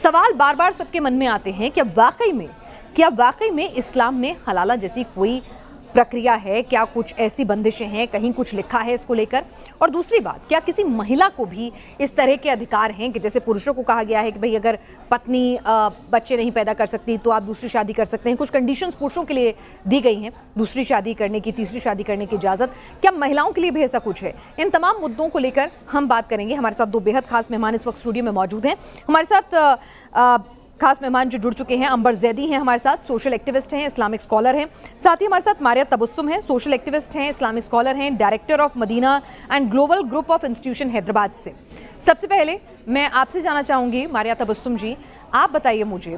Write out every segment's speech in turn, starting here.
सवाल बार बार सबके मन में आते हैं, क्या वाकई में इस्लाम में हलाला जैसी कोई प्रक्रिया है? क्या कुछ ऐसी बंदिशें हैं, कहीं कुछ लिखा है इसको लेकर? और दूसरी बात, क्या किसी महिला को भी इस तरह के अधिकार हैं कि जैसे पुरुषों को कहा गया है कि भाई अगर पत्नी बच्चे नहीं पैदा कर सकती तो आप दूसरी शादी कर सकते हैं, कुछ कंडीशंस पुरुषों के लिए दी गई हैं, दूसरी शादी करने की, तीसरी शादी करने की इजाज़त, क्या महिलाओं के लिए भी ऐसा कुछ है? इन तमाम मुद्दों को लेकर हम बात करेंगे। हमारे साथ दो बेहद खास मेहमान इस वक्त स्टूडियो में मौजूद हैं। हमारे साथ खास मेहमान जो जुड़ चुके हैं, अंबर जैदी हैं हमारे साथ, सोशल एक्टिविस्ट हैं, इस्लामिक स्कॉलर हैं। साथ ही हमारे साथ मारिया तबस्सुम हैं, सोशल एक्टिविस्ट हैं, इस्लामिक स्कॉलर हैं, director of Madina and global group of institution Hyderabad से। सबसे पहले मैं आपसे जानना चाहूँगी मारिया तबस्सुम जी, आप बताइए मुझे,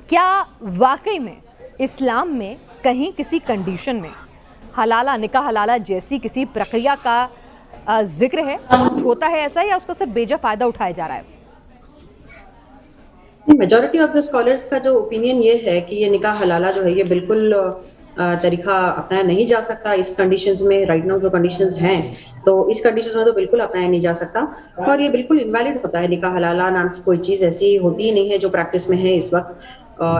क्या वाकई में इस्लाम में कहीं किसी कंडीशन में हलाला, निकाह हलाला जैसी किसी प्रक्रिया का जिक्र है? होता है ऐसा, या उसका सिर्फ बेजा फ़ायदा उठाया जा रहा है? मेजॉरिटी ऑफ द स्कॉलर्स का जो ओपिनियन ये है कि ये निकाह हलाला जो है ये बिल्कुल तरीका अपनाया नहीं जा सकता इस कंडीशंस में। राइट नाउ जो कंडीशंस हैं तो इस कंडीशंस में तो बिल्कुल अपनाया नहीं जा सकता और ये बिल्कुल इनवैलिड होता है। निकाह हलाला नाम की कोई चीज ऐसी होती ही नहीं है जो प्रैक्टिस में है इस वक्त।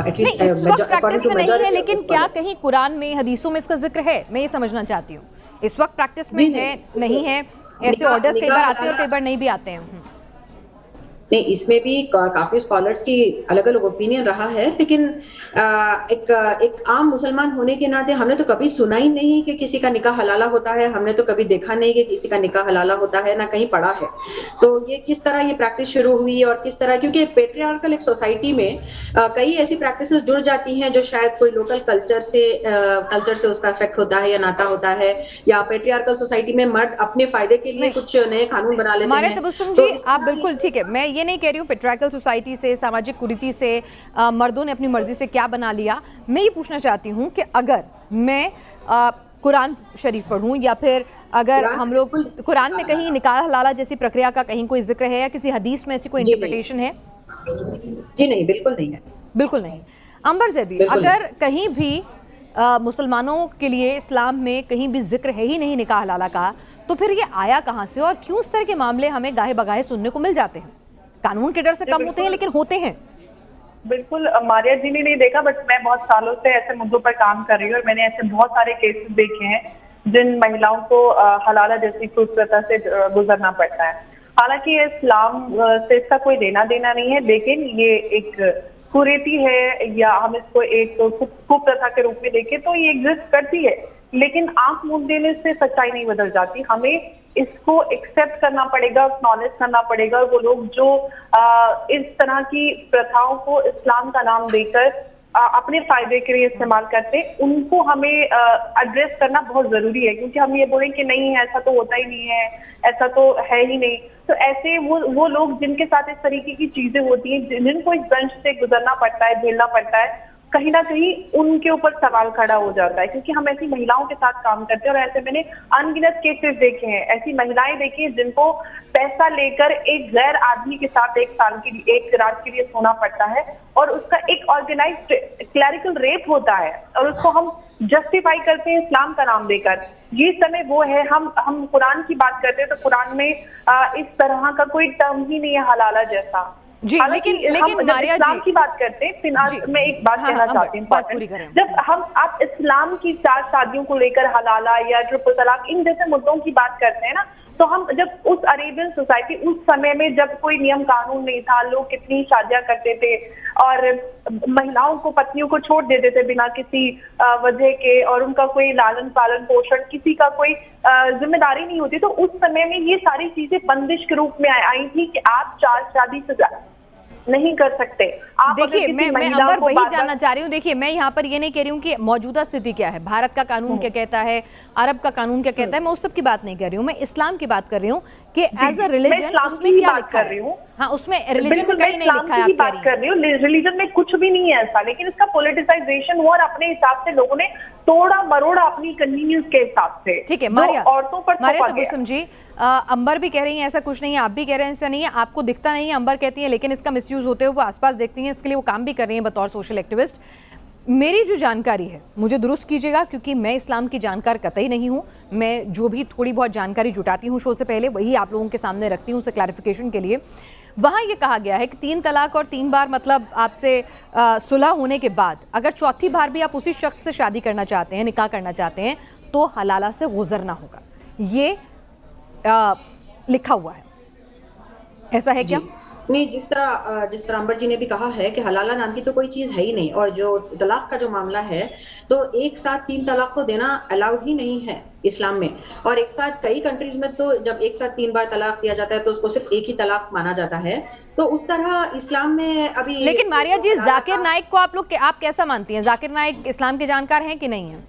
एटलीस्ट प्रैक्टिस में नहीं है, लेकिन क्या कहीं कुरान में, हदीसों में इसका जिक्र है? मैं ये समझना चाहती हूँ। इस वक्त प्रैक्टिस में है, नहीं है? ऐसे ऑर्डर्स कई बार आते हैं और कई बार नहीं भी आते हैं। नहीं, इसमें भी काफी स्कॉलर्स की अलग अलग ओपिनियन रहा है, लेकिन एक आम मुसलमान होने के नाते हमने तो कभी सुना ही नहीं कि किसी का निकाह हलाला होता है। हमने तो कभी देखा नहीं कि किसी का निकाह हलाला होता है, ना कहीं पढ़ा है। तो ये किस तरह ये प्रैक्टिस शुरू हुई और किस तरह, क्योंकि पेट्रियार्कल एक सोसाइटी में कई ऐसी प्रैक्टिसेस जुड़ जाती हैं जो शायद कोई लोकल कल्चर से उसका इफेक्ट होता है या नाता होता है, या पेट्रियार्कल सोसाइटी में मर्द अपने फायदे के लिए कुछ नए कानून बना लेते हैं। तबस्सुम जी, आप बिल्कुल ठीक है, मैं ये नहीं कह रही हूँ पेट्रियार्कल सोसाइटी से, सामाजिक कुरीति से मर्दों ने अपनी मर्जी से क्या बना लिया। मैं ये पूछना चाहती हूँ कि अगर मैं कुरान शरीफ पढ़ूँ या फिर अगर हम लोग कुरान में कहीं निकाह हलाला जैसी प्रक्रिया का कहीं कोई जिक्र है, या किसी हदीस में ऐसी कोई इंटरप्रिटेशन है? जी नहीं, बिल्कुल नहीं है। बिल्कुल नहीं। अंबर जैदी, अगर कहीं भी मुसलमानों के लिए इस्लाम में कहीं भी जिक्र है ही नहीं निकाह हलाला का, तो फिर ये आया कहाँ से और क्यों इस तरह के मामले हमें गाहे बगाहे सुनने को मिल जाते हैं? कानून के डर से कम होते हैं लेकिन होते हैं। बिल्कुल, मारिया जी ने नहीं देखा, बट मैं बहुत सालों से ऐसे मुद्दों पर काम कर रही हूँ और मैंने ऐसे बहुत सारे केसेस देखे हैं जिन महिलाओं को हलाला जैसी कुप्रथा से गुजरना पड़ता है। हालांकि इस्लाम से इसका कोई लेना देना नहीं है, लेकिन ये एक कुरीति है, या हम इसको एक कुप्रथा के रूप में देखें तो ये एग्जिस्ट करती है, लेकिन आंख मूंद देने से सच्चाई नहीं बदल जाती। हमें इसको एक्सेप्ट करना पड़ेगा, एक्नॉलेज करना पड़ेगा। वो लोग जो इस तरह की प्रथाओं को इस्लाम का नाम देकर अपने फायदे के लिए इस्तेमाल करते हैं, उनको हमें एड्रेस करना बहुत जरूरी है, क्योंकि हम ये बोलें कि नहीं ऐसा तो होता ही नहीं है, ऐसा तो है ही नहीं, तो ऐसे वो लोग जिनके साथ इस तरीके की चीजें होती हैं, जिनको इस दंश से गुजरना पड़ता है, झेलना पड़ता है, कहीं ना कहीं उनके ऊपर सवाल खड़ा हो जाता है, क्योंकि हम ऐसी महिलाओं के साथ काम करते हैं। और ऐसे मैंने अनगिनत केसेस देखे हैं, ऐसी महिलाएं देखी हैं जिनको पैसा लेकर एक गैर आदमी के साथ एक रात के लिए सोना पड़ता है और उसका एक ऑर्गेनाइज्ड क्लैरिकल रेप होता है और उसको हम जस्टिफाई करते हैं इस्लाम का नाम देकर। ये समय वो है, हम कुरान की बात करते हैं तो कुरान में इस तरह का कोई टर्म ही नहीं है हलाला जैसा जी। लेकिन मारिया इस्लाम की बात करते हैं, फिर मैं एक बात कहना चाहती हूँ, जब आप इस्लाम की 4 शादियों को लेकर हलाला या ट्रिपल तलाक इन जैसे मुद्दों की बात करते हैं ना, तो हम जब उस अरेबियन सोसाइटी, उस समय में जब कोई नियम कानून नहीं था, लोग कितनी शादियां करते थे और महिलाओं को, पत्नियों को छोड़ देते थे बिना किसी वजह के, और उनका कोई लालन पालन पोषण, किसी का कोई जिम्मेदारी नहीं होती। तो उस समय में ये सारी चीजें बंदिश के रूप में आई थी कि आप 4 शादी से नहीं कर सकते। आप देखिए, मैं अंबर वही जानना चाह रही हूँ। देखिए, मैं यहाँ पर ये नहीं कह रही हूँ कि मौजूदा स्थिति क्या है, भारत का कानून क्या कहता है, अरब का कानून क्या कहता है, मैं उस सब की बात नहीं कर रही हूँ। मैं इस्लाम की बात कर रही हूँ कि एज अ रिलीजन उसमें क्या लिखा है। हाँ, उसमें रिलीजन में कहीं नहीं लिखा है, आप बात कर रही हूँ। रिलीजन में कुछ भी नहीं है ऐसा, लेकिन इसका पॉलिटिसाइजेशन हुआ और अपने हिसाब से लोगों ने तोड़ा मरोड़ा अपनी कन्वीनियंस के हिसाब से। ठीक है मारिया, औरतों पर मारिया तबस्सुम जी, अंबर भी कह रही हैं ऐसा कुछ नहीं है, आप भी कह रहे हैं ऐसा नहीं है, आपको दिखता नहीं है, अंबर कहती है, लेकिन इसका मिसयूज होते हुए वो आसपास देखती हैं, इसके लिए वो काम भी कर रही हैं बतौर सोशल एक्टिविस्ट। मेरी जो जानकारी है, मुझे दुरुस्त कीजिएगा, क्योंकि मैं इस्लाम की जानकार कतई नहीं हूँ। मैं जो भी थोड़ी बहुत जानकारी जुटाती हूँ शो से पहले, वही आप लोगों के सामने रखती हूँ उसे क्लैरिफिकेशन के लिए। वहाँ ये कहा गया है कि 3 तलाक और 3 बार मतलब आपसे सुलह होने के बाद अगर चौथी बार भी आप उसी शख्स से शादी करना चाहते हैं, निकाह करना चाहते हैं, तो हलाला से गुजरना होगा। ये लिखा हुआ है, ऐसा है क्या? नहीं, जिस तरह अंबर जी ने भी कहा है कि हलाला नाम की तो कोई चीज है ही नहीं, और जो तलाक का जो मामला है तो एक साथ 3 तलाक को देना अलाउड ही नहीं है इस्लाम में। और एक साथ कई कंट्रीज में तो जब एक साथ 3 बार तलाक दिया जाता है तो उसको सिर्फ एक ही तलाक माना जाता है। तो उस तरह इस्लाम में अभी। लेकिन मारिया जी, जाकिर नाइक को आप कैसा मानती हैं? जाकिर नाइक इस्लाम के जानकार हैं कि नहीं है?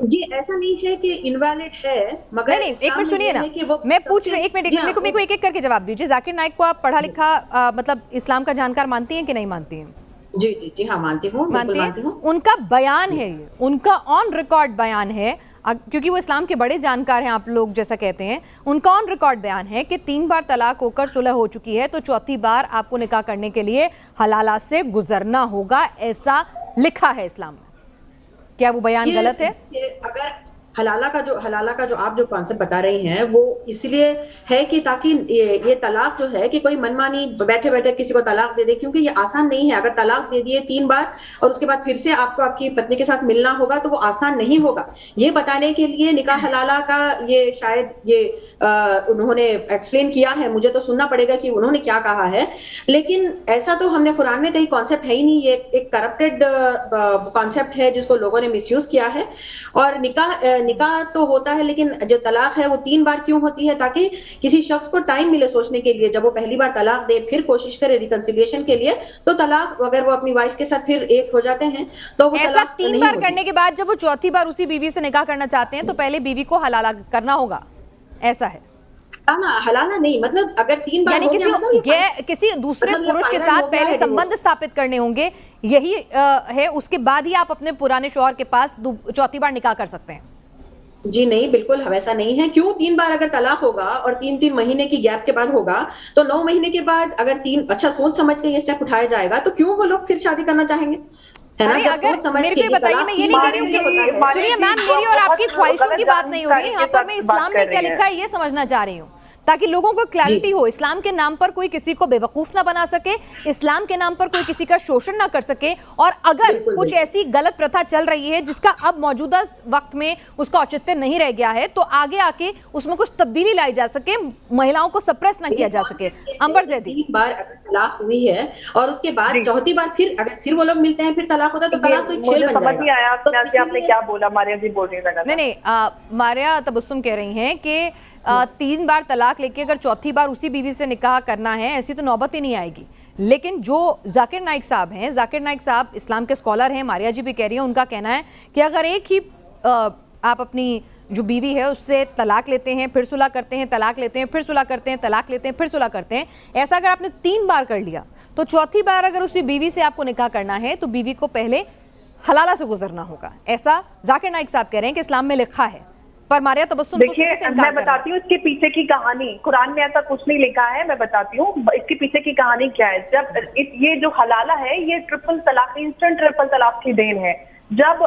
जी, ऐसा नहीं है कि इनवैलिड है, मगर नहीं, एक मिनट सुनिए ना, मैं पूछ रही हूँ, एक मिनट, मेरे को एक करके जवाब दीजिए। जाकिर नाइक को आप पढ़ा लिखा मतलब इस्लाम का जानकार मानती हैं कि नहीं मानती हैं? जी जी जी हाँ, मानती हूँ, मानती हैं। उनका बयान है ये, उनका ऑन रिकॉर्ड बयान है, क्योंकि वो इस्लाम के बड़े जानकार हैं, आप लोग जैसा कहते हैं। उनका ऑन रिकॉर्ड बयान है कि 3 बार तलाक होकर सुलह हो चुकी है तो चौथी बार आपको निकाह करने के लिए हलाला से गुजरना होगा, ऐसा लिखा है इस्लाम में। क्या वो बयान गलत है? अगर हलाला का जो आप जो कॉन्सेप्ट बता रही हैं वो इसलिए है कि ताकि ये तलाक जो है कि कोई मनमानी बैठे बैठे किसी को तलाक दे दे, क्योंकि ये आसान नहीं है। अगर तलाक दे दिए 3 बार और उसके बाद फिर से आपको आपकी पत्नी के साथ मिलना होगा तो वो आसान नहीं होगा। ये बताने के लिए निकाह हलाला का ये शायद ये उन्होंने एक्सप्लेन किया है, मुझे तो सुनना पड़ेगा कि उन्होंने क्या कहा है, लेकिन ऐसा तो हमने कुरान में कहीं कॉन्सेप्ट है ही नहीं। ये एक करप्टेड कॉन्सेप्ट है जिसको लोगों ने मिसयूज किया है। और निकाह तो होता है, लेकिन जो तलाक है वो 3 बार क्यों होती है? ताकि किसी शख्स को टाइम मिले सोचने के लिए। जब वो पहली बार तलाक दे फिर कोशिश करे रिकंसिलिएशन के लिए, तो तलाक अगर वो अपनी वाइफ के साथ फिर एक हो जाते हैं तो वो ऐसा 3 बार करने के बाद जब वो चौथी बार उसी बीवी से निकाह करना चाहते हैं तो पहले बीवी को हलाला करना होगा, ऐसा है? हलाला नहीं, मतलब अगर 3 बार यानी किसी दूसरे पुरुष के साथ पहले संबंध स्थापित करने होंगे, यही है, उसके बाद ही आप अपने पुराने शौहर के पास चौथी बार निकाह कर सकते हैं। जी नहीं, बिल्कुल वैसा नहीं है। क्यों 3 बार अगर तलाक होगा और 3-3 महीने की गैप के बाद होगा तो 9 महीने के बाद अगर 3 अच्छा सोच समझ के ये स्टेप उठाया जाएगा तो क्यों वो लोग फिर शादी करना चाहेंगे? है ना? अगर मेरे को बताइए, मैं ये नहीं कह रही हूँ, सुनिए मैम, मेरी और आपकी ख्वाहिशों की बात नहीं हो रही यहाँ पर। मैं इस्लाम में क्या लिखा है ये समझना चाह रही हूँ ताकि लोगों को क्लैरिटी हो। इस्लाम के नाम पर कोई किसी को बेवकूफ ना बना सके, इस्लाम के नाम पर कोई किसी का शोषण ना कर सके, और अगर कुछ ऐसी गलत प्रथा चल रही है जिसका अब मौजूदा वक्त में उसका औचित्य नहीं रह गया है तो आगे आके उसमें कुछ तब्दीली लाई जा सके, महिलाओं को सप्रेस ना किया जा सके। अंबर जैदी, 3 बार अगर तलाक हुई है और उसके बाद चौथी बार फिर अगर फिर वो लोग मिलते हैं फिर तलाक होता है तो तलाक तो खेल बन जाएगा। समझ नहीं आया आपने क्या बोला? मारिया जी बोल रही है। नहीं, मारिया तबस्सुम कह रही हैं कि 3 बार तलाक लेके अगर चौथी बार उसी बीवी से निकाह करना है, ऐसी तो नौबत ही नहीं आएगी। लेकिन जो जाकिर नाइक साहब हैं, जाकिर नाइक साहब इस्लाम के स्कॉलर हैं, मारिया जी भी कह रही हैं, उनका कहना है कि अगर एक ही आप अपनी जो बीवी है उससे तलाक लेते हैं, फिर सुलह करते हैं, तलाक लेते हैं, फिर सुलह करते हैं, तलाक लेते हैं, फिर सुलह करते हैं, ऐसा अगर आपने 3 बार कर लिया तो चौथी बार अगर उसी बीवी से आपको निकाह करना है तो बीवी को पहले हलाला से गुजरना होगा। ऐसा जाकिर नाइक साहब कह रहे हैं कि इस्लाम में लिखा है। पर मारिया तबस्सुम, देखिए, मैं बताती हूँ इसके पीछे की कहानी। कुरान में ऐसा कुछ नहीं लिखा है, मैं बताती हूँ इसके पीछे की कहानी क्या है। जब ये जो हलाला है ये ट्रिपल तलाक, इंस्टेंट ट्रिपल तलाक की देन है। जब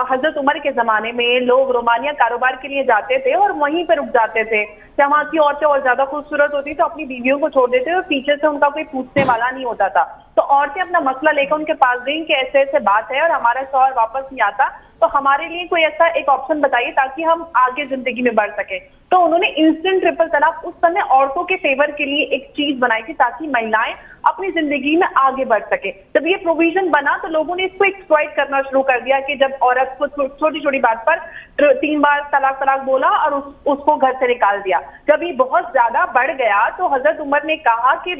हजरत उमर के जमाने में लोग रोमानिया कारोबार के लिए जाते थे और वहीं पर रुक जाते थे, जब वहां की औरतें और ज्यादा खूबसूरत होती तो अपनी बीवियों को छोड़ देते और पीछे से उनका कोई पूछने वाला नहीं होता था। तो औरतें अपना मसला लेकर उनके पास गई कि ऐसे ऐसे बात है और हमारा शौहर वापस नहीं आता, तो हमारे लिए कोई ऐसा एक ऑप्शन बताइए ताकि हम आगे जिंदगी में बढ़ सके। तो उन्होंने इंस्टेंट ट्रिपल तलाक उस समय औरतों के फेवर के लिए एक चीज बनाई थी ताकि महिलाएं अपनी जिंदगी में आगे बढ़ सके। जब ये प्रोविजन बना तो लोगों ने इसको एक्सप्लॉइट करना शुरू कर दिया कि जब औरत को छोटी छोटी बात पर 3 बार तलाक बोला और उसको घर से निकाल दिया। जब ये बहुत ज्यादा बढ़ गया तो हजरत उमर ने कहा कि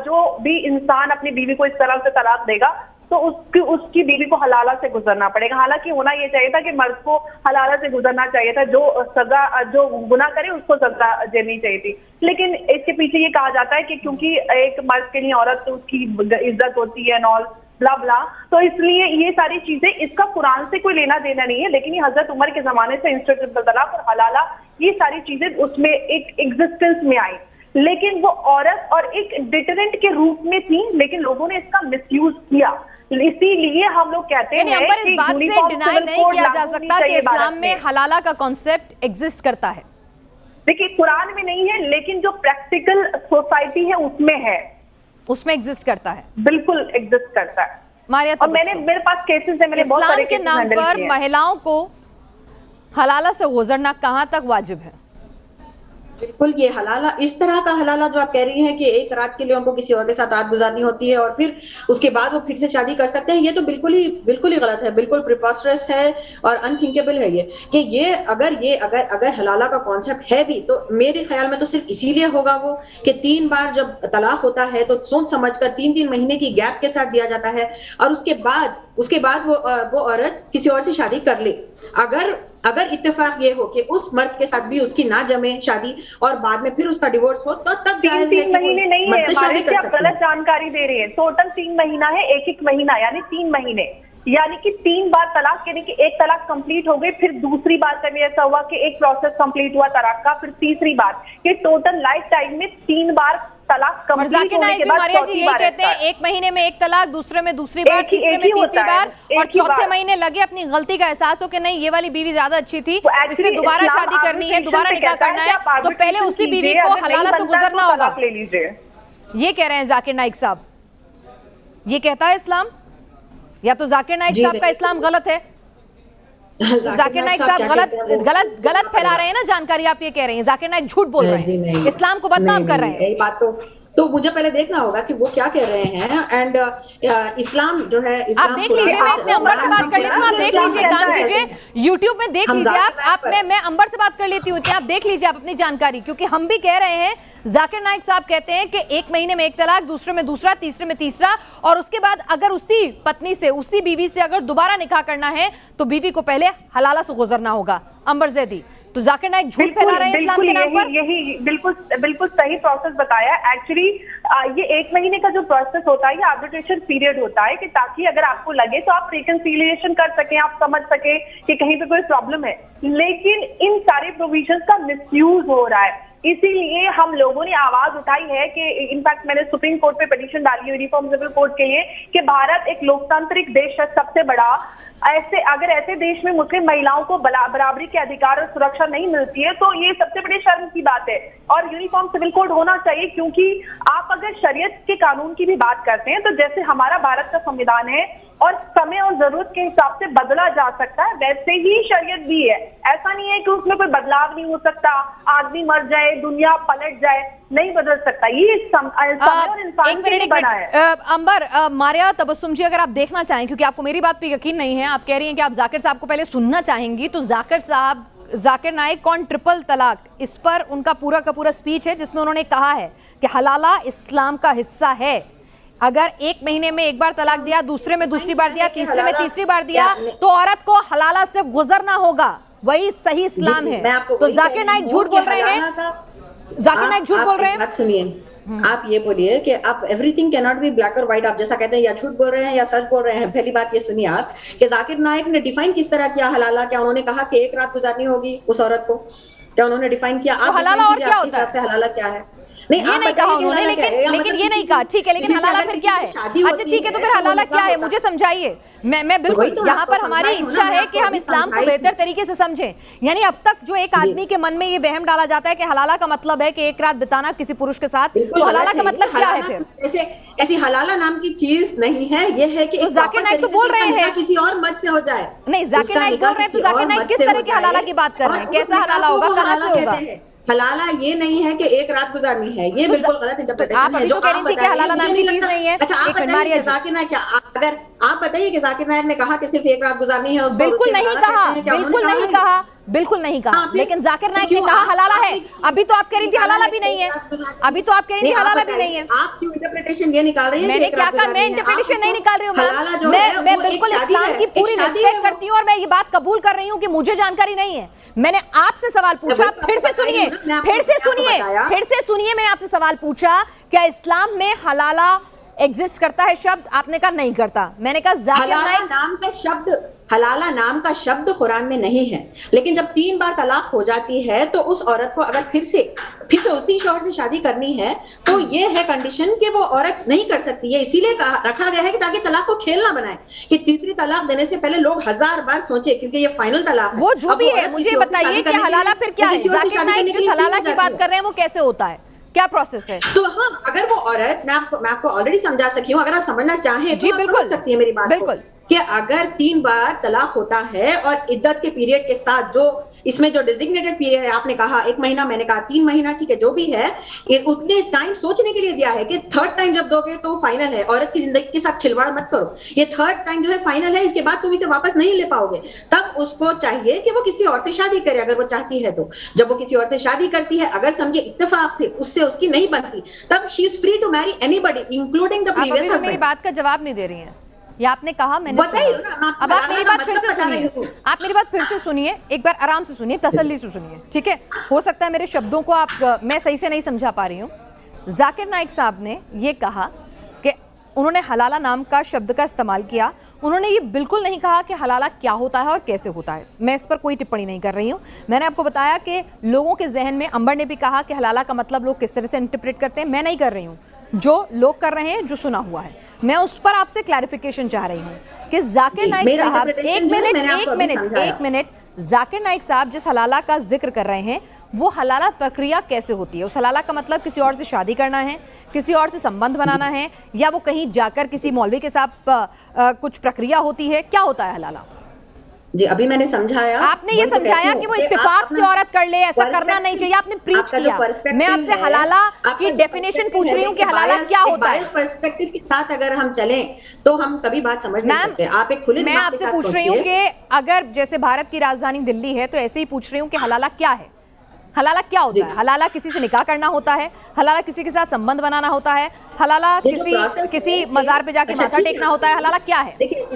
जो भी इंसान अपनी बीवी को इस तरह से तलाक देगा तो उसकी बीवी को हलाला से गुजरना पड़ेगा। हालांकि होना यह चाहिए था कि मर्द को हलाला से गुजरना चाहिए था, जो गुनाह करे उसको सजा देनी चाहिए थी। लेकिन इसके पीछे ये कहा जाता है कि क्योंकि एक मर्द के लिए औरत तो उसकी इज्जत होती है नॉल ब्ला ब्ला, तो इसलिए ये सारी चीजें, इसका कुरान से कोई लेना देना नहीं है। लेकिन ये हजरत उमर के जमाने से इंस्टेंट ट्रिपल तलाक और हलाला ये सारी चीजें उसमें एक एग्जिस्टेंस में आई, लेकिन वो औरत और एक डिटरेंट के रूप में थी, लेकिन लोगों ने इसका मिसयूज किया। इसीलिए हम लोग कहते हैं कि इस बात से डिनाई नहीं किया जा सकता कि इस्लाम में हलाला का कॉन्सेप्ट एग्जिस्ट करता है। देखिए कुरान में नहीं है, लेकिन जो प्रैक्टिकल सोसाइटी है उसमें है, उसमें एग्जिस्ट करता है, बिल्कुल एग्जिस्ट करता है। मारिया और मेरे पास केसेस है, मैंने बहुत इस्लाम सारे के केसेस नाम हैंडल पर किए हैं। महिलाओं को हलाला से गुजरना कहां तक वाजिब है? बिल्कुल, ये हलाला, इस तरह का हलाला जो आप कह रही हैं कि एक रात के लिए उनको किसी और के साथ रात गुजारनी होती है और फिर उसके बाद वो फिर से शादी कर सकते हैं, ये तो बिल्कुल ही गलत है, बिल्कुल प्रिपोस्टरस है और अनथिंकेबल है। ये कि ये अगर हलाला का कॉन्सेप्ट है भी, तो मेरे ख्याल में तो सिर्फ इसीलिए होगा वो कि 3 बार जब तलाक होता है तो सोच समझकर 3-3 महीने की गैप के साथ दिया जाता है और उसके बाद वो औरत किसी और से शादी कर ले। अगर इत्तेफाक ये हो कि उस मर्द के साथ भी उसकी ना जमे शादी और बाद में फिर उसका डिवोर्स हो, तो तब जायज है 3 महीने नहीं है, शादी कर आप सकते गलत हैं। जानकारी दे रही है। टोटल 3 महीना है, एक महीना यानी 3 महीने, यानी कि 3 बार तलाक, यानी कि एक तलाक कंप्लीट हो गई, फिर दूसरी बार कभी ऐसा हुआ कि एक प्रोसेस कंप्लीट हुआ तलाक का, फिर तीसरी बार, ये टोटल लाइफ टाइम में 3 बार तलाक कंप्लीट होने के बाद मारिया जी यही कहते हैं, एक महीने में एक तलाक, दूसरे में दूसरी बार, तीसरे में तीसरी बार, और चौथे महीने लगे अपनी गलती का एहसास हो कि नहीं ये वाली बीवी ज्यादा अच्छी थी, इससे दोबारा शादी करनी है, दोबारा निकाह करना है, तो पहले उसी बीवी को हलाला से गुजरना होगा। ले लीजिए, ये कह रहे हैं जाकिर नाइक साहब, ये कहता है इस्लाम, या तो जाकिर नाइक साहब का इस्लाम गलत है? जाकिर नाइक साहब गलत फैला रहे हैं ना जानकारी, आप ये कह रहे हैं जाकिर नाइक झूठ बोल रहे हैं, इस्लाम को बदनाम कर रहे हैं। यही बात तो मुझे पहले देखना होगा कि वो क्या कह रहे हैं। एंड इस्लाम जो है, आप देख लीजिए, मैं इतने अंबर से बात कर लेती हूँ, आप देख लीजिए, काम कीजिए, यूट्यूब में देख लीजिए आप मैं अंबर से बात कर लेती हूँ, आप देख लीजिए आप अपनी जानकारी, क्योंकि हम भी कह रहे हैं, जाकिर नाइक साहब कहते हैं कि एक महीने में एक तलाक, दूसरे में दूसरा, तीसरे में तीसरा, और उसके बाद अगर उसी पत्नी से, उसी बीवी से अगर दोबारा निकाह करना है तो बीवी को पहले हलाला से गुजरना होगा। अंबर जैदी, तो जाकिर नाइक झूठ फैला रहे हैं इस्लाम के नाम पर। यही बिल्कुल सही प्रोसेस बताया। एक्चुअली ये 1 महीने का जो प्रोसेस होता है, ये आर्बिट्रेशन पीरियड होता है, कि ताकि अगर आपको लगे तो आप रिकंसिलिएशन कर सकें, आप समझ सके कि कहीं पे कोई प्रॉब्लम है। लेकिन इन सारे प्रोविजंस का मिसयूज हो रहा है, इसीलिए हम लोगों ने आवाज उठाई है कि इनफैक्ट मैंने सुप्रीम कोर्ट पे पिटीशन डाली है यूनिफॉर्म सिविल कोड के लिए कि भारत एक लोकतांत्रिक देश है, सबसे बड़ा, अगर ऐसे देश में मुस्लिम महिलाओं को बराबरी के अधिकार और सुरक्षा नहीं मिलती है तो ये सबसे बड़ी शर्म की बात है और यूनिफॉर्म सिविल कोड होना चाहिए। क्योंकि आप अगर शरीयत के कानून की भी बात करते हैं तो जैसे हमारा भारत का संविधान है और समय और जरूरत के हिसाब से बदला जा सकता है, वैसे ही शरीयत भी है। ऐसा नहीं है कि उसमें कोई बदलाव नहीं हो सकता, आदमी मर जाए, दुनिया पलट जाए, नहीं बदल सकता। ये समय और इंसान के लिए बना है। अंबर, मारिया तबस्सुम जी, अगर आप देखना चाहें, क्योंकि आपको मेरी बात पे यकीन नहीं है, आप कह रही हैं कि आप जाकिर साहब को पहले सुनना चाहेंगी, तो जाकिर नाइक ऑन ट्रिपल तलाक, इस पर उनका पूरा का पूरा स्पीच है जिसमें उन्होंने कहा है कि हलाला इस्लाम का हिस्सा है। अगर 1 महीने में एक बार तलाक दिया, दूसरे में दूसरी बार दिया, तीसरे में तीसरी बार दिया, तो औरत को हलाला से गुजरना होगा, वही सही इस्लाम है। तो जाकिर नाइक झूठ बोल रहे हैं, जाकिर नाइक झूठ बोल रहे हैं। बात सुनिए, आप ये बोलिए कि आप everything can not be black और व्हाइट, आप जैसा कहते हैं या झूठ बोल रहे हैं या सच बोल रहे हैं। पहली बात ये सुनिए आप कि जाकिर नाइक ने डिफाइन किस तरह किया हलाला। क्या उन्होंने कहा कि एक रात गुजारनी होगी उस औरत को? क्या उन्होंने डिफाइन किया? तो हलाला और क्या होता है? से हलाला क्या है? नहीं, ये नहीं कहा उन्होंने, लेकिन ये नहीं कहा, ठीक है, लेकिन हलाला फिर क्या है? अच्छा ठीक है, तो फिर हलाला क्या है, मुझे समझाइए। मैं बिल्कुल, यहाँ पर हमारी इच्छा है कि हम इस्लाम को बेहतर तरीके से समझें। यानी अब तक जो एक आदमी के मन में ये वहम डाला जाता है कि हलाला का मतलब है कि एक रात बिताना किसी पुरुष के साथ, तो हलाला का मतलब क्या है फिर? ऐसी हलाला नाम की चीज नहीं है, ये है कि जाकिर नाइक तो बोल रहे हैं किसी और मर्द से हो जाए। नहीं, जाकिर नाइक बोल रहे हैं, तो जाकिर नाइक किस तरह की हलाला की बात कर रहे हैं? कैसा हलाला होगा, कहाँ से होगा? हलाला ये नहीं है कि एक रात गुजारनी है, ये बिल्कुल गलत इंटरप्रिटेशन है। आप अभी तो कह रही थी कि हलाला नाम की चीज नहीं है। अच्छा, आप बताइए जाकिर नाइक, अगर आप बताइए कि जाकिर नाइक ने कहा कि सिर्फ एक रात गुजारनी है, बिल्कुल नहीं कहा, बिल्कुल नहीं कहा, बिल्कुल नहीं कहा। लेकिन जाकिर नाइक ने कहा हलाला है। अभी तो आप कह रही थी हलाला भी नहीं है, अभी तो आप कह रही थी हलाला भी नहीं है। आप क्यों इंटरप्रिटेशन ये निकाल रही हैं? मैंने क्या कहा? मैं इंटरप्रिटेशन नहीं निकाल रही हूँ, मैं बिल्कुल इस्लाम की पूरी रिस्पेक्ट करती हूँ और मैं ये बात कबूल कर रही हूँ कि मुझे जानकारी नहीं है। मैंने आपसे सवाल पूछा, फिर से सुनिए, मैंने आपसे सवाल पूछा, क्या इस्लाम में हलाला एग्जिस्ट करता है शब्द? आपने कहा नहीं करता। मैंने कहा जाकिर नाइक हलाला नाम का शब्द कुरान में नहीं है, लेकिन जब 3 बार तलाक हो जाती है तो उस औरत को अगर फिर से उसी शौहर से शादी करनी है तो ये है कंडीशन कि वो औरत नहीं कर सकती है। इसीलिए रखा गया है कि ताकि तलाक को खेल ना बनाए, कि तीसरी तलाक देने से पहले लोग 1000 बार सोचे, क्योंकि ये फाइनल तलाक है। वो जो भी है, मुझे बताइए कि हलाला फिर क्या है? जाकिर नाइक जिस हलाला की बात कर रहे हैं वो कैसे होता है, क्या प्रोसेस है? तो हाँ, अगर वो औरत, मैं आपको ऑलरेडी समझा सकी हूँ, अगर आप समझना चाहें जी तो बिल्कुल समझ सकती है मेरी बात बिल्कुल कि अगर 3 बार तलाक होता है और इद्दत के पीरियड के साथ जो इसमें जो डेजिग्नेटेड पीरियड है, आपने कहा 1 महीना, मैंने कहा 3 महीना, ठीक है, जो भी है, उतने टाइम सोचने के लिए दिया है कि थर्ड टाइम जब दोगे तो फाइनल है। औरत की जिंदगी के साथ खिलवाड़ मत करो, ये थर्ड टाइम जो है फाइनल है, इसके बाद तुम इसे वापस नहीं ले पाओगे। तब उसको चाहिए कि वो किसी और से शादी करे, अगर वो चाहती है तो। जब वो किसी और से शादी करती है, अगर समझे इत्तेफाक से उससे उसकी नहीं बनती, तब she is free to marry anybody including the previous husband. मेरी बात का जवाब नहीं दे रही हैं। ये आपने कहा, मैंने बताइए ना, अब आप मेरी बात फिर से सुनिए, आप मेरी बात फिर से सुनिए, एक बार आराम से सुनिए, तसल्ली से सुनिए, ठीक है? हो सकता है मेरे शब्दों को मैं सही से नहीं समझा पा रही हूँ। जाकिर नाइक साहब ने ये कहा कि उन्होंने हलाला नाम का शब्द का इस्तेमाल किया। उन्होंने ये बिल्कुल नहीं कहा कि हलाला क्या होता है और कैसे होता है। मैं इस पर कोई टिप्पणी नहीं कर रही हूँ। मैंने आपको बताया कि लोगों के जहन में, अंबर ने भी कहा कि हलाला का मतलब लोग किस तरह से इंटरप्रेट करते हैं। मैं नहीं कर रही हूँ, जो लोग कर रहे हैं, जो सुना हुआ है, मैं उस पर आपसे क्लैरिफिकेशन चाह रही हूँ कि जाकिर नाइक साहब, एक मिनट, जाकिर नाइक साहब जिस हलाला का जिक्र कर रहे हैं वो हलाला प्रक्रिया कैसे होती है? उस हलाला का मतलब किसी और से शादी करना है, किसी और से संबंध बनाना है, या वो कहीं जाकर किसी मौलवी के साथ कुछ प्रक्रिया होती है? क्या होता है हलाला? जी, अभी मैंने समझाया, आपने ये समझाया कि वो इत्तेफाक से औरत कर ले, ऐसा करना नहीं चाहिए, आपने प्रीच किया। मैं आपसे हलाला की डेफिनेशन पूछ रही हूँ कि हलाला क्या होता है। पर्सपेक्टिव के साथ अगर हम चलें तो हम कभी बात समझ नहीं सकते। आप एक खुले मैं आपसे पूछ रही हूँ कि अगर जैसे भारत की राजधानी दिल्ली है तो ऐसे ही पूछ रही हूँ कि हलाला क्या है? हलाला क्या होता है? हलाला किसी से निकाह करना होता है, हलाला किसी के साथ संबंध बनाना होता है, हलाला किसी मजार पे जाके माथा टेकना होता है, हलाला क्या है? देखिए,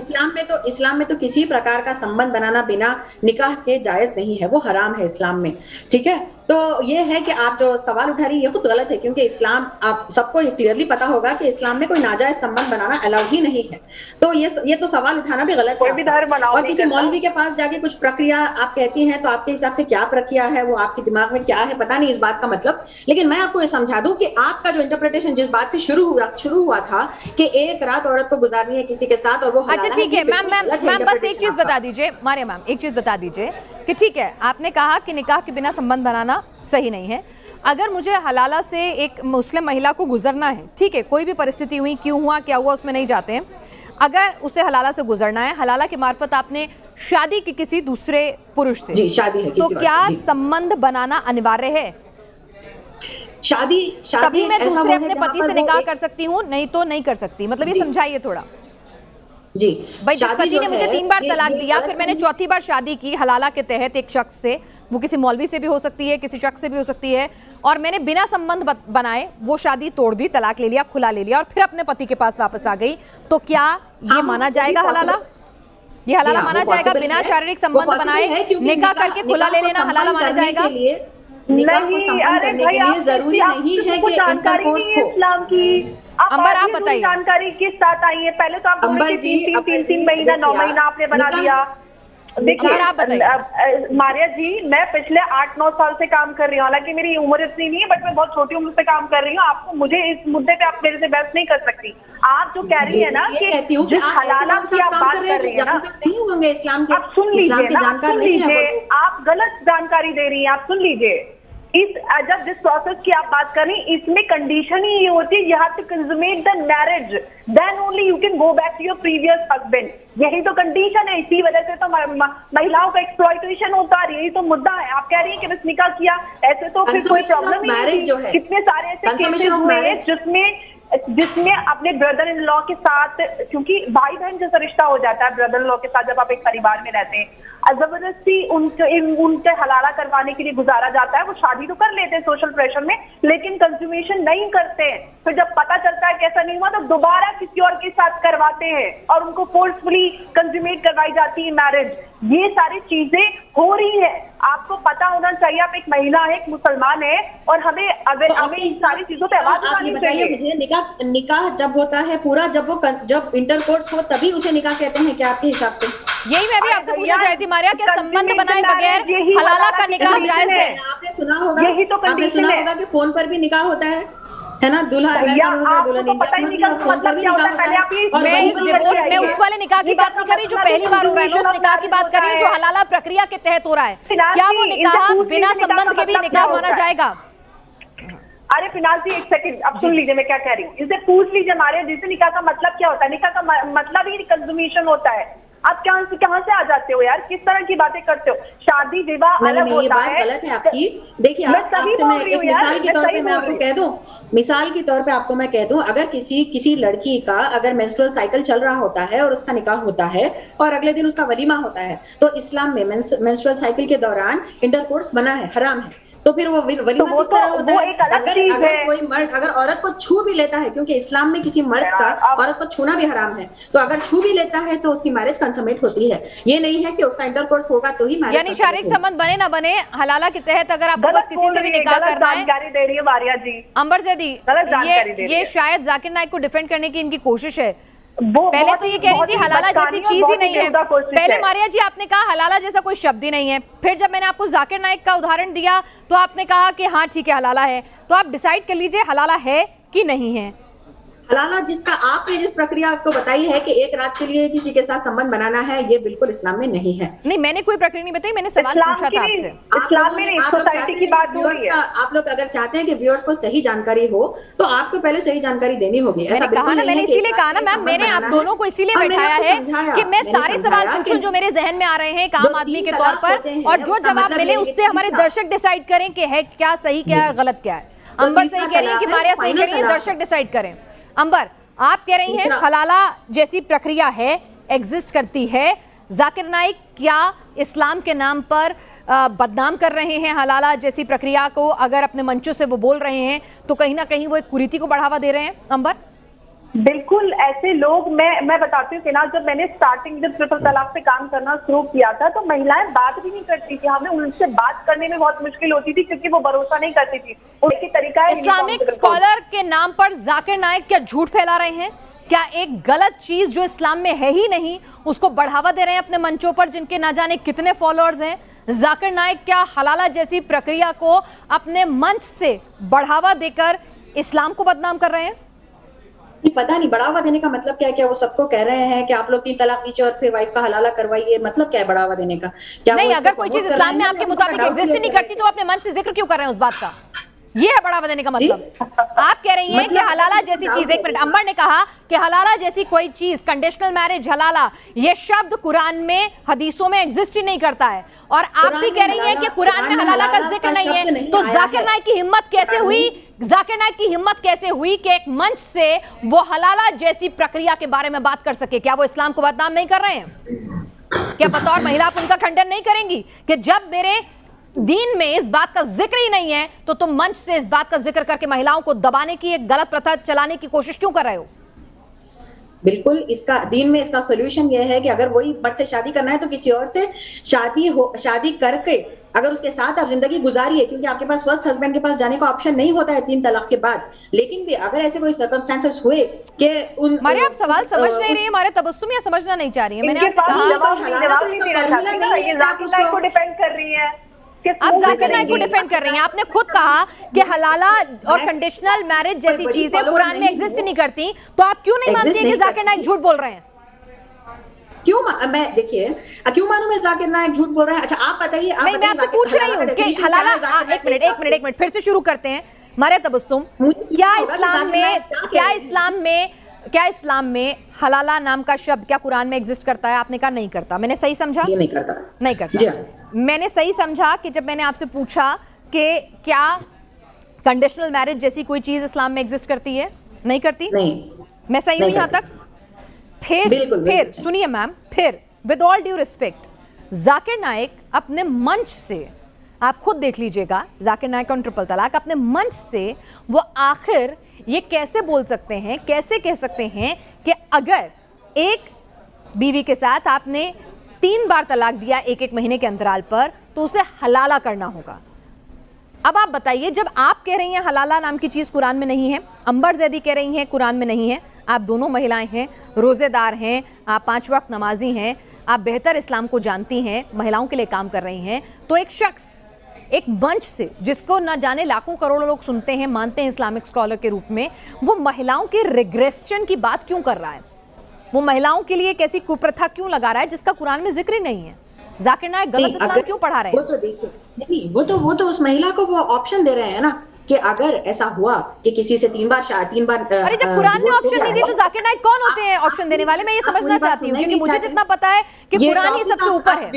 इस्लाम में तो किसी प्रकार का संबंध बनाना बिना निकाह के जायज नहीं है, वो हराम है इस्लाम में, ठीक है? तो ये है कि आप जो सवाल उठा रही है ये खुद गलत है, क्योंकि इस्लाम, आप सबको क्लियरली पता होगा कि इस्लाम में कोई नाजायज संबंध बनाना अलाउड ही नहीं है। तो ये तो सवाल उठाना भी गलत है। और किसी मौलवी के पास जाके कुछ प्रक्रिया आप कहती हैं, तो आपके हिसाब से क्या प्रक्रिया है, वो आपके दिमाग में क्या है, पता नहीं इस बात का मतलब। लेकिन मैं आपको ये समझा दूं कि आपका जो इंटरप्रिटेशन जिस बात से शुरू हुआ था कि एक रात औरत को गुजारनी है किसी के साथ और वो हलाला है। अच्छा ठीक है मैम, बस एक चीज बता दीजिए, मारिया मैम, एक चीज बता दीजिए कि ठीक है, आपने कहा कि निकाह के बिना संबंध बनाना सही नहीं है। अगर मुझे हलाला से एक मुस्लिम महिला को गुजरना है, ठीक है, कोई भी परिस्थिति हुई, क्यों हुआ, क्या हुआ, उसमें नहीं जाते हैं, अगर उसे हलाला से गुजरना है, हलाला के मार्फत आपने शादी की किसी दूसरे पुरुष से, जी, शादी है, तो क्या संबंध बनाना अनिवार्य है? शादी तभी मैं दूसरे अपने पति से निकाह कर सकती हूँ, नहीं तो नहीं कर सकती। मतलब ये समझाइए थोड़ा। जी भाई, जिस पति ने मुझे 3 बार तलाक दिया, फिर मैंने चौथी बार शादी की हलाला के तहत एक शख्स से, वो किसी मौलवी से भी हो सकती है, किसी शख्स से भी हो सकती है, और मैंने बिना संबंध बनाए वो शादी तोड़ दी, तलाक ले लिया, खुला ले लिया, और फिर अपने पति के पास वापस आ गई, तो क्या ये माना जाएगा हलाला? ये हलाला माना जाएगा? बिना शारीरिक संबंध बनाए निकाह करके खुला ले लेना हलाला माना जाएगा? नहीं, अरे भाई, जरूरी नहीं है कि जानकारी नहीं है इस्लाम की। अंबर, आप बताइए, जानकारी किस साथ आई है? पहले तो आप तीन महीना 9 महीना आपने बना दिया। देखिए मारिया जी, मैं पिछले 8-9 साल से काम कर रही हूँ, हालांकि मेरी उम्र इतनी नहीं है, बट मैं बहुत छोटी उम्र से काम कर रही हूँ। आपको मुझे इस मुद्दे पे आप मेरे से बहस नहीं कर सकती। आप जो कह रही है ना कि जिस हलाला की आप बात कर रही है ना, आप सुन लीजिए, आप गलत जानकारी दे रही है, आप सुन लीजिए। जब जिस प्रोसेस की आप बात कर रही हैं, इसमें कंडीशन ही ये होती है, you have to consummate the marriage, then only you can go back to your previous husband. यही तो कंडीशन है, इसी वजह से तो महिलाओं का एक्सप्लॉइटेशन होता है, यही तो मुद्दा है। आप कह रही हैं कि बस निकाह किया, ऐसे तो फिर कोई प्रॉब्लम नहीं है। कितने सारे ऐसे केसेस हुए हैं जिसमें अपने ब्रदर इन लॉ के साथ, क्योंकि भाई बहन जैसा रिश्ता हो जाता है ब्रदर इन लॉ के साथ जब आप एक परिवार में रहते हैं, जबरदस्ती उनके हलाला करवाने के लिए गुजारा जाता है। वो शादी तो कर लेते हैं सोशल प्रेशर में, लेकिन कंज्यूमेशन नहीं करते हैं। फिर जब पता चलता है कैसा नहीं हुआ, तो दोबारा किसी और के साथ करवाते हैं और उनको फोर्सफुली कंज्यूमेट करवाई जाती है मैरिज। ये सारी चीजें हो रही है। आपको पता होना चाहिए, आप एक महिला है, एक मुसलमान है, और हमें इन सारी चीजों पे आवाज उठानी चाहिए। मुझे निकाह जब होता है पूरा, जब इंटरकोर्स हो तभी उसे निकाह कहते हैं क्या आपके हिसाब से? यही मैं भी आपसे पूछना चाहती थी मारिया, क्या संबंध बनाए बगैर हलाला का निकाह जायज है? आपने सुना होगा, यही तो आपने सुना होगा कि फोन पर भी निकाह होता है ना? दूल्हा दुल्हन पता ही नहीं का मतलब क्या होता है। पहले आप ये मैं इस डिवोर्स में उस वाले निकाह की बात नहीं कर रही जो पहली बार हो रहा है, मैं उस निकाह की बात कर रही हूँ जो हलाला प्रक्रिया के तहत हो रहा है। क्या वो निकाह बिना संबंध के भी निकाह माना जाएगा? अरे फिनाल जी, एक सेकंड, अब सुन लीजिए मैं क्या कह रही हूँ। इसे पूछ लीजिए हमारे जिसे निकाह का मतलब क्या होता है। निकाह का मतलब ही कंज्यूमेशन होता है। आप कहां से आ जाते हो यार? किस तरह की बातें करते हो? शादी विवाह अलग होता है। ये बात गलत है आपकी। देखिए आपसे मैं एक मिसाल के तौर पे मैं आपको कह दूं, मिसाल के तौर पे आपको मैं कह दूं, अगर किसी लड़की का अगर मेंस्ट्रुअल साइकिल चल रहा होता है और उसका निकाह होता है और अगले दिन उसका वलीमा होता है, तो इस्लाम में मेंस्ट्रुअल साइकिल के दौरान इंटरकोर्स मना है, हराम है। तो फिर वो वलीमा किस तरह होता है? अगर कोई मर्द अगर औरत को छू भी लेता है, क्योंकि इस्लाम में किसी मर्द का औरत को छूना भी हराम है, तो अगर छू भी लेता है तो उसकी मैरिज कंसमेट होती है। ये नहीं है कि उसका इंटरकोर्स होगा तो ही मैरिज, यानी शारीरिक संबंध बने ना बने, हलाला के तहत अगर आपको बस किसी से भी निकाह करना है। जानकारी दे रही है मारिया जी। अंबर ज़ैदी, ये शायद जाकिर नाइक को डिफेंड करने की इनकी कोशिश है। पहले तो ये कह रही थी हलाला जैसी चीज ही नहीं है। पहले मारिया जी आपने कहा हलाला जैसा कोई शब्द ही नहीं है। फिर जब मैंने आपको जाकिर नाइक का उदाहरण दिया तो आपने कहा कि हाँ ठीक है हलाला है। तो आप डिसाइड कर लीजिए हलाला है कि नहीं है। हलाला जिसका आपने जिस प्रक्रिया आपको बताई है कि एक रात के लिए किसी के साथ संबंध बनाना है, ये बिल्कुल इस्लाम में नहीं है। नहीं, मैंने कोई प्रक्रिया नहीं बताई, मैंने सवाल पूछा था आपसे। इस्लाम में सोसाइटी की बात हो रही है। आप लोग अगर चाहते हैं कि व्यूअर्स को सही जानकारी हो तो आपको पहले सही जानकारी देनी होगी। मैंने कहा ना, मैंने इसीलिए कहा ना मैम, मैंने आप दोनों को इसीलिए बैठाया है कि मैं सारे सवाल पूछूं जो मेरे जहन में आ रहे हैं एक आम आदमी के तौर पर, और जो जवाब मिले उससे हमारे दर्शक डिसाइड करें कि है क्या सही, क्या गलत, क्या है। अंबर सही कह रही है कि मारिया सही कह रही है, दर्शक डिसाइड करें। अंबर, आप कह रही हैं हलाला जैसी प्रक्रिया है, एग्जिस्ट करती है। जाकिर नाइक क्या इस्लाम के नाम पर बदनाम कर रहे हैं हलाला जैसी प्रक्रिया को? अगर अपने मंचों से वो बोल रहे हैं तो कहीं ना कहीं वो एक कुरीति को बढ़ावा दे रहे हैं। अंबर, बिल्कुल ऐसे लोग, मैं बताती हूँ फिलहाल, जब मैंने स्टार्टिंग जब ट्रिपल तलाक पे काम करना शुरू किया था तो महिलाएं बात भी नहीं करती थी। हमें उनसे बात करने में बहुत मुश्किल होती थी क्योंकि वो भरोसा नहीं करती थी। उनकी तरीका है। इस्लामिक स्कॉलर के नाम पर जाकिर नाइक क्या झूठ फैला रहे हैं? क्या एक गलत चीज जो इस्लाम में है ही नहीं उसको बढ़ावा दे रहे हैं अपने मंचों पर, जिनके ना जाने कितने फॉलोअर्स हैं? जाकिर नाइक क्या हलाला जैसी प्रक्रिया को अपने मंच से बढ़ावा देकर इस्लाम को बदनाम कर रहे हैं? पता नहीं बढ़ावा देने का मतलब क्या है। क्या वो सबको कह रहे हैं कि आप लोग 3 तलाक दीजिए और फिर वाइफ का हलाला करवाइए? मतलब क्या है बढ़ावा देने का? क्या नहीं, अगर कोई चीज इस्लाम में आपके मुताबिक एग्जिस्ट नहीं करती तो अपने मन से जिक्र क्यों कर रहे हैं उस बात का? ये है बढ़ावा देने का मतलब। आप कह रही हैं कि हलाला जैसी चीज, एक मिनट, अंबर ने कहा कि हलाला जैसी कोई चीज, कंडीशनल मैरिज, हलाला, ये शब्द कुरान में, हदीसों में एग्जिस्ट ही नहीं करता है। और आप भी कह रही हैं कि कुरान में हलाला का जिक्र नहीं है। तो जाकिर नाइक की हिम्मत कैसे हुई, जाकिर नाइक की हिम्मत कैसे हुई कि एक मंच से वो हलाला जैसी प्रक्रिया के बारे में बात कर सके? क्या वो इस्लाम को बदनाम नहीं कर रहे हैं? क्या बतौर महिला आप उनका खंडन नहीं करेंगी कि जब मेरे दीन में इस बात का जिक्र ही नहीं है तो तुम मंच से इस बात का जिक्र करके महिलाओं को दबाने की एक गलत प्रथा चलाने की कोशिश क्यों कर रहे हो? बिल्कुल, इसका दीन में इसका सॉल्यूशन यह है कि अगर वही मर्द से शादी करना है तो किसी और से शादी करके अगर उसके साथ आप जिंदगी गुजारिए, क्योंकि आपके पास फर्स्ट हस्बैंड के पास जाने का ऑप्शन नहीं होता है 3 तलाक के बाद। लेकिन भी अगर ऐसे कोई सर्कमस्टेंसेस हुए कि उन मारे, आप सवाल समझ नहीं रही है, हमारे तबस्सुम या समझना नहीं चाह रही है। मैंने आपसे कहा को डिपेंड कर रही है। आप जाकिर नाइक को डिफेंड कर रही हैं। आपने खुद कहा कि हलाला और कंडीशनल मैरिज जैसी चीजें कुरान में एग्जिस्ट नहीं करती, तो आप क्यों नहीं मानती कि जाकिर नाइक झूठ बोल रहे हैं? क्यों मैं देखिए क्यों मानूं मैं जाकिर नाइक झूठ बोल रहा है? अच्छा आप बताइए। नहीं, मैं आपसे पूछ रही हूँ कि हलाला, एक मिनट फिर से शुरू करते हैं। मारे तबस्सुम, क्या इस्लाम में हलाला नाम का शब्द क्या कुरान में एग्जिस्ट करता है? आपने कहा नहीं करता। मैंने सही समझा? ये नहीं करता। नहीं करता। मैंने सही समझा कि जब मैंने आपसे पूछा कि क्या कंडीशनल मैरिज जैसी कोई चीज इस्लाम में एग्जिस्ट करती है? नहीं करती। नहीं, मैं सही हूं यहां तक? फिर सुनिए मैम, फिर with all due respect, Zakir Naik अपने मंच से, आप खुद देख लीजिएगा, जाकिर नाइक ऑन ट्रिपल तलाक, अपने मंच से वो आखिर ये कैसे बोल सकते हैं, कैसे कह सकते हैं कि अगर एक बीवी के साथ आपने 3 बार तलाक दिया 1-1 महीने के अंतराल पर, तो उसे हलाला करना होगा। अब आप बताइए, जब आप कह रही हैं हलाला नाम की चीज कुरान में नहीं है, अंबर जैदी कह रही हैं कुरान में नहीं है, आप दोनों महिलाएं हैं, रोजेदार हैं, आप 5 वक्त नमाजी हैं, आप बेहतर इस्लाम को जानती हैं, महिलाओं के लिए काम कर रही हैं, तो एक शख्स एक मंच से, जिसको ना जाने लाखों करोड़ों लोग सुनते हैं, मानते हैं इस्लामिक स्कॉलर के रूप में, वो महिलाओं के रिग्रेशन की बात क्यों कर रहा है? वो महिलाओं के लिए एक ऐसी कुप्रथा क्यों लगा रहा है जिसका कुरान में जिक्र ही नहीं है? जाकिर नाइक गलत इस्लाम क्यों पढ़ा रहे हैं? वो तो देखिए, नहीं वो तो उस महिला को वो ऑप्शन दे रहे हैं ना कि अगर ऐसा हुआ कि किसी से 3 बार अरे जब कुरान ने ऑप्शन नहीं दी तो जाकिर नाइक कौन होते हैं ऑप्शन देने वाले? मैं ये समझना चाहती हूँ, क्योंकि मुझे जितना पता है कि कुरान ही सबसे ऊपर है।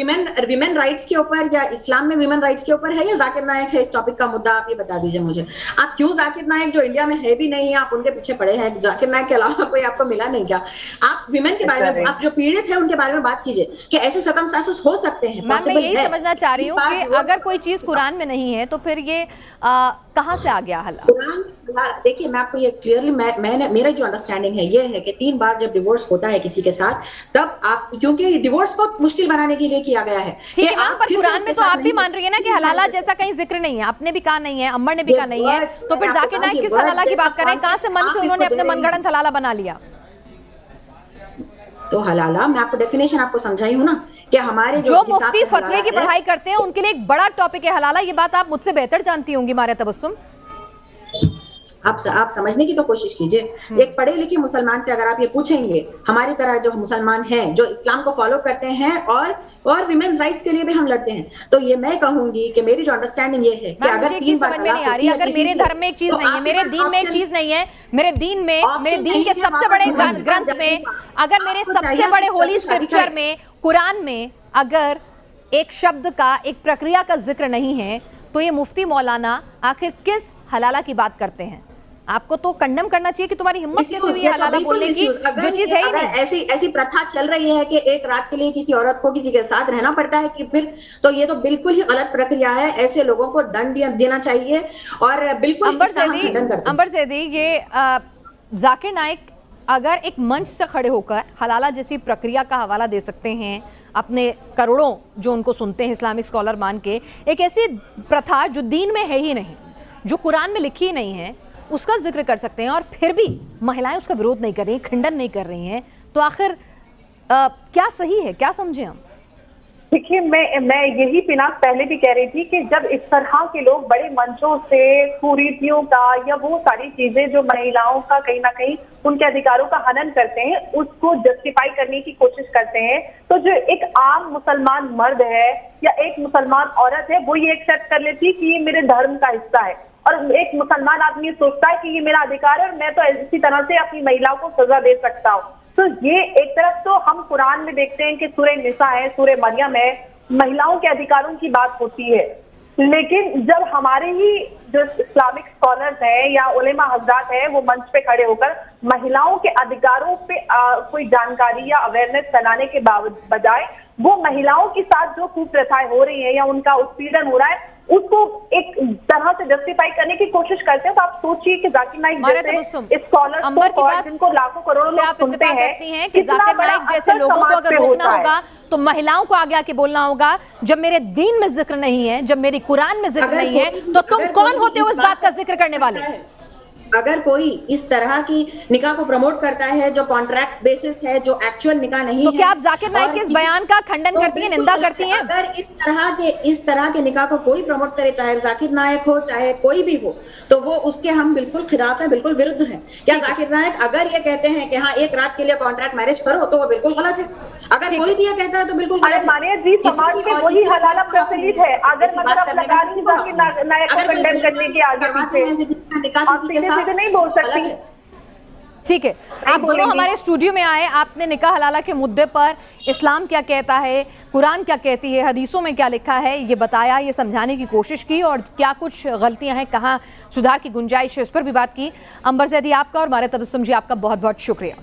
विमेन राइट्स के ऊपर या इस्लाम में विमेन राइट्स के ऊपर है या जाकिर नाइक है इस टॉपिक का मुद्दा? आप ये बता दीजिए मुझे। आप क्यों जाकिर नाइक, जो इंडिया में है भी नहीं, आप उनके पीछे पड़े हैं? जाकिर नाइक के अलावा कोई आपको मिला नहीं क्या? आप विमेन के बारे में, आप जो पीड़ित है उनके बारे में बात कीजिए कि ऐसे सर्कमस्टेंसेस हो सकते हैं। मैं यही समझना चाह रही हूँ कि अगर कोई चीज कुरान में नहीं है तो फिर ये कहाँ से आ गया हल्ला? देखिए, मैं आपको ये क्लियरली, मेरा जो अंडरस्टैंडिंग है ये है कि 3 बार जब डिवोर्स होता है किसी के साथ, तब आप, क्योंकि डिवोर्स को मुश्किल बनाने के लिए किया गया है। ठीक है मैम, पर कुरान में तो आप भी मान रही है ना कि हलाला जैसा कहीं जिक्र नहीं है। आपने भी कहा नहीं है, अम्बर ने भी कहा नहीं है, तो फिर जाकिर नाइक किस हलाला की बात कर रहे हैं? कहाँ से मन से उन्होंने अपने मनगढ़ंत हलाला बना लिया? तो हलाला, मैं आपको डेफिनेशन आपको समझाई हूँ ना कि हमारे जो मुफ्ती फतवे की पढ़ाई करते हैं उनके लिए एक बड़ा टॉपिक है हलाला। ये बात आप मुझसे बेहतर जानती होंगी मारिया तबस्सुम। आप समझने की तो कोशिश कीजिए। एक पढ़े लिखे मुसलमान से अगर आप ये पूछेंगे, हमारी तरह जो मुसलमान हैं, जो इस्लाम को फॉलो करते हैं और विमेन्स राइट्स के लिए भी हम लड़ते हैं, तो ये मैं कहूंगी कि मेरी जो अंडरस्टैंडिंग ये है कि अगर 3 बार समझ में नहीं आ रही, अगर मेरे धर्म में एक चीज नहीं है, मेरे दीन में एक चीज नहीं है, मेरे दीन के सबसे बड़े ग्रंथ में, अगर मेरे सबसे बड़े होली स्क्रिप्चर में, कुरान में, अगर एक शब्द का, एक प्रक्रिया का जिक्र नहीं है, तो ये मुफ्ती मौलाना आखिर किस हलाला की बात करते हैं? आपको तो कंडम करना चाहिए कि तुम्हारी हिम्मत कैसे हुई है हलाला बोलने की, जो चीज है ही नहीं। ऐसी प्रथा चल रही है कि एक रात के लिए किसी औरत को किसी के साथ रहना पड़ता है कि फिर, तो ये तो बिल्कुल ही गलत प्रक्रिया है। ऐसे लोगों को दंड देना चाहिए और बिल्कुल अंबर ज़ैदी, ये जाकिर नाइक अगर एक मंच से खड़े होकर हलाला जैसी प्रक्रिया का हवाला दे सकते हैं अपने करोड़ों जो उनको सुनते हैं इस्लामिक स्कॉलर मान के, एक ऐसी प्रथा जो दीन में है ही नहीं, जो कुरान में लिखी ही नहीं है, उसका जिक्र कर सकते हैं, और फिर भी महिलाएं उसका विरोध नहीं कर रही, खंडन नहीं कर रही हैं, तो आखिर क्या सही है? क्या समझे हम? देखिए, मैं यही पिनाक पहले भी कह रही थी कि जब इस तरह के लोग बड़े मंचों से कुरीतियों का या वो सारी चीजें जो महिलाओं का कहीं ना कहीं उनके अधिकारों का हनन करते हैं, उसको जस्टिफाई करने की कोशिश करते हैं, तो जो एक आम मुसलमान मर्द है या एक मुसलमान औरत है, वो ये एक्सेप्ट कर लेती कि ये मेरे धर्म का हिस्सा है, और एक मुसलमान आदमी सोचता है कि ये मेरा अधिकार है और मैं तो इसी तरह से अपनी महिलाओं को सजा दे सकता हूँ। तो ये एक तरफ तो हम कुरान में देखते हैं कि सूरह निसा है, सूरह मरियम है, महिलाओं के अधिकारों की बात होती है, लेकिन जब हमारे ही जो इस्लामिक स्कॉलर्स हैं या उलेमा हजरात हैं, वो मंच पे खड़े होकर महिलाओं के अधिकारों पे कोई जानकारी या अवेयरनेस फैलाने के बजाय वो महिलाओं के साथ जो कुप्रथाएं हो रही है या उनका उत्पीड़न हो रहा है, उसको एक तरह से जस्टिफाई करने की कोशिश करते हैं। तो आप सोचिए कि जाकिर नाइक जैसे स्कॉलर्स जिनको लाखों करोड़ों लोग सुनते हैं कि जाकिर नाइक जैसे लोगों को अगर रोकना होगा तो महिलाओं को आगे आके बोलना होगा, जब मेरे दीन में जिक्र नहीं है, जब मेरी कुरान में जिक्र नहीं है, तो तुम कौन होते हो इस बात का जिक्र करने वाले? अगर कोई इस तरह की निकाह को प्रमोट करता है जो कॉन्ट्रैक्ट बेसिस है, जो एक्चुअल निकाह नहीं है, तो क्या आप जाकिर नाइक के इस बयान का खंडन करती हैं, निंदा करती हैं? अगर इस तरह के निकाह को कोई प्रमोट करे, चाहे जाकिर नाइक हो चाहे कोई भी हो, तो वो उसके हम बिल्कुल खिलाफ है, बिल्कुल विरुद्ध है। क्या जाकिर नाइक अगर ये कहते हैं कि हाँ एक रात के लिए कॉन्ट्रैक्ट मैरिज करो, तो वो बिल्कुल गलत है। अगर कोई भी ये कहता है तो बिल्कुल गलत मानिए जी, समाज में वही हलाला प्रचलित है। अगर मतलब लगा नहीं जाकिर नाइक को कंडेम करने के आगे पीछे नहीं बोल सकती। ठीक है, आप दोनों हमारे स्टूडियो में आए, आपने निकाह हलाला के मुद्दे पर इस्लाम क्या कहता है, कुरान क्या कहती है, हदीसों में क्या लिखा है, ये बताया, ये समझाने की कोशिश की, और क्या कुछ गलतियां हैं, कहाँ सुधार की गुंजाइश है, इस पर भी बात की। अंबर ज़ैदी आपका और मारिया तबस्सुम जी आपका बहुत बहुत शुक्रिया।